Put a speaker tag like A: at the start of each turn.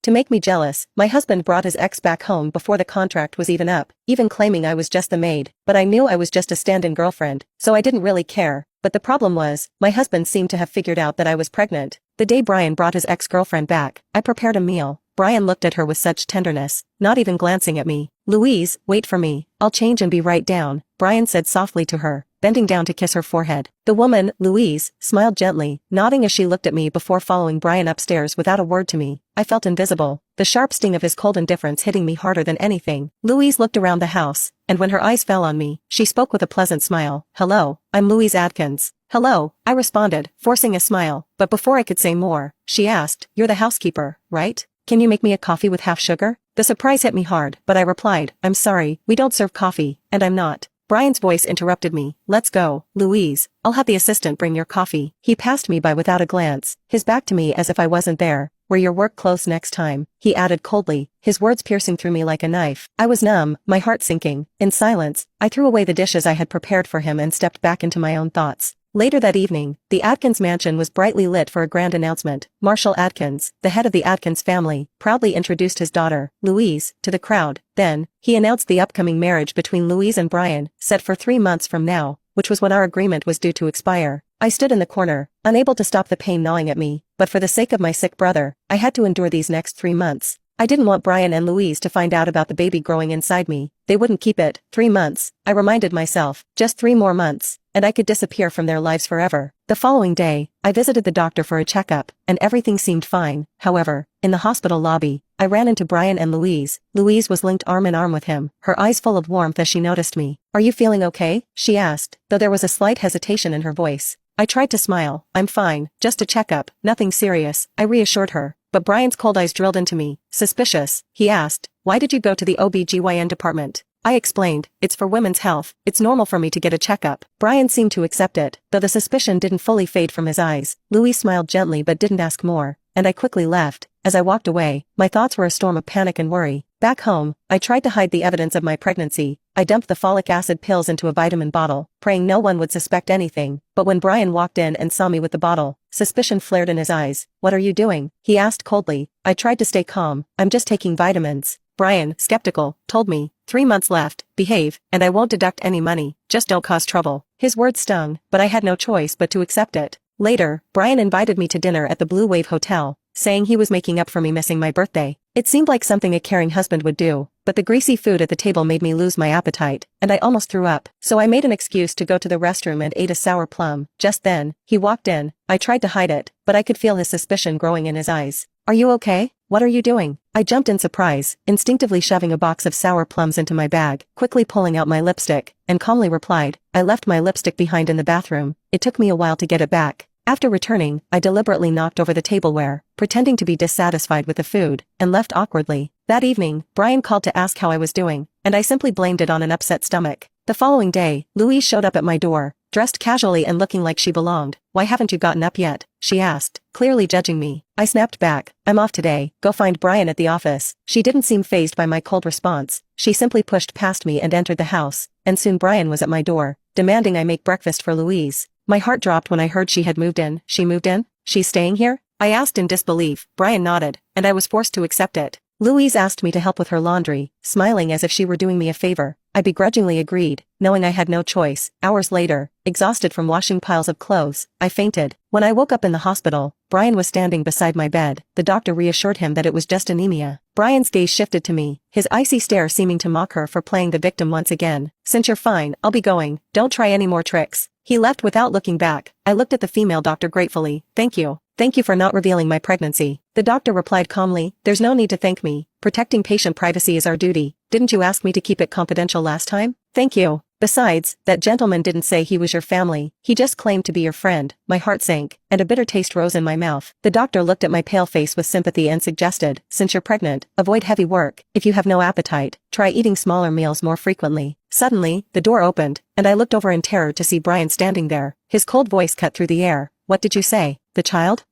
A: To make me jealous, my husband brought his ex back home before the contract was even up, even claiming I was just the maid, but I knew I was just a stand-in girlfriend, so I didn't really care. But the problem was, my husband seemed to have figured out that I was pregnant. The day Brian brought his ex-girlfriend back, I prepared a meal. Brian looked at her with such tenderness, not even glancing at me. "Louise, wait for me. I'll change and be right down," Brian said softly to her, bending down to kiss her forehead. The woman, Louise, smiled gently, nodding as she looked at me before following Brian upstairs without a word to me. I felt invisible, the sharp sting of his cold indifference hitting me harder than anything. Louise looked around the house, and when her eyes fell on me, she spoke with a pleasant smile. "Hello, I'm Louise Adkins." "Hello," I responded, forcing a smile, but before I could say more, she asked, "You're the housekeeper, right? Can you make me a coffee with half sugar?" The surprise hit me hard, but I replied, "I'm sorry, we don't serve coffee, and I'm not." Brian's voice interrupted me. "Let's go, Louise. I'll have the assistant bring your coffee." He passed me by without a glance, his back to me as if I wasn't there. "Wear your work clothes next time," he added coldly, his words piercing through me like a knife. I was numb, my heart sinking. In silence, I threw away the dishes I had prepared for him and stepped back into my own thoughts. Later that evening, the Adkins mansion was brightly lit for a grand announcement. Marshall Adkins, the head of the Adkins family, proudly introduced his daughter, Louise, to the crowd. Then, he announced the upcoming marriage between Louise and Brian, set for 3 months from now, which was when our agreement was due to expire. I stood in the corner, unable to stop the pain gnawing at me, but for the sake of my sick brother, I had to endure these next 3 months. I didn't want Brian and Louise to find out about the baby growing inside me. They wouldn't keep it. 3 months, I reminded myself, just 3 more months, and I could disappear from their lives forever. The following day, I visited the doctor for a checkup, and everything seemed fine. However, in the hospital lobby, I ran into Brian and Louise. Louise was linked arm in arm with him, her eyes full of warmth as she noticed me. "Are you feeling okay?" she asked, though there was a slight hesitation in her voice. I tried to smile. "I'm fine, just a checkup, nothing serious," I reassured her. But Brian's cold eyes drilled into me. "Suspicious?" he asked. "Why did you go to the OB/GYN department?" I explained, "It's for women's health, it's normal for me to get a checkup." Brian seemed to accept it, though the suspicion didn't fully fade from his eyes. Louise smiled gently but didn't ask more, and I quickly left. As I walked away, my thoughts were a storm of panic and worry. Back home, I tried to hide the evidence of my pregnancy. I dumped the folic acid pills into a vitamin bottle, praying no one would suspect anything. But when Brian walked in and saw me with the bottle, suspicion flared in his eyes. "What are you doing?" he asked coldly. I tried to stay calm. "I'm just taking vitamins." Brian, skeptical, told me, 3 months left, behave, and I won't deduct any money, just don't cause trouble." His words stung, but I had no choice but to accept it. Later, Brian invited me to dinner at the Blue Wave Hotel, saying he was making up for me missing my birthday. It seemed like something a caring husband would do, but the greasy food at the table made me lose my appetite, and I almost threw up. So I made an excuse to go to the restroom and ate a sour plum. Just then, he walked in. I tried to hide it, but I could feel his suspicion growing in his eyes. "Are you okay? What are you doing?" I jumped in surprise, instinctively shoving a box of sour plums into my bag, quickly pulling out my lipstick, and calmly replied, "I left my lipstick behind in the bathroom. It took me a while to get it back." After returning, I deliberately knocked over the tableware, pretending to be dissatisfied with the food, and left awkwardly. That evening, Brian called to ask how I was doing, and I simply blamed it on an upset stomach. The following day, Louise showed up at my door, dressed casually and looking like she belonged. "Why haven't you gotten up yet?" she asked, clearly judging me. I snapped back, "I'm off today, go find Brian at the office." She didn't seem fazed by my cold response. She simply pushed past me and entered the house, and soon Brian was at my door, demanding I make breakfast for Louise. My heart dropped when I heard she had moved in. "She moved in? She's staying here?" I asked in disbelief. Brian nodded, and I was forced to accept it. Louise asked me to help with her laundry, smiling as if she were doing me a favor. I begrudgingly agreed, knowing I had no choice. Hours later, exhausted from washing piles of clothes, I fainted. When I woke up in the hospital, Brian was standing beside my bed. The doctor reassured him that it was just anemia. Brian's gaze shifted to me, his icy stare seeming to mock her for playing the victim once again. "Since you're fine, I'll be going. Don't try any more tricks." He left without looking back. I looked at the female doctor gratefully. "Thank you. Thank you for not revealing my pregnancy." The doctor replied calmly, "There's no need to thank me. Protecting patient privacy is our duty. Didn't you ask me to keep it confidential last time?" "Thank you. Besides, that gentleman didn't say he was your family. He just claimed to be your friend." My heart sank, and a bitter taste rose in my mouth. The doctor looked at my pale face with sympathy and suggested, "Since you're pregnant, avoid heavy work. If you have no appetite, try eating smaller meals more frequently." Suddenly, the door opened, and I looked over in terror to see Brian standing there. His cold voice cut through the air. "What did you say? The child?"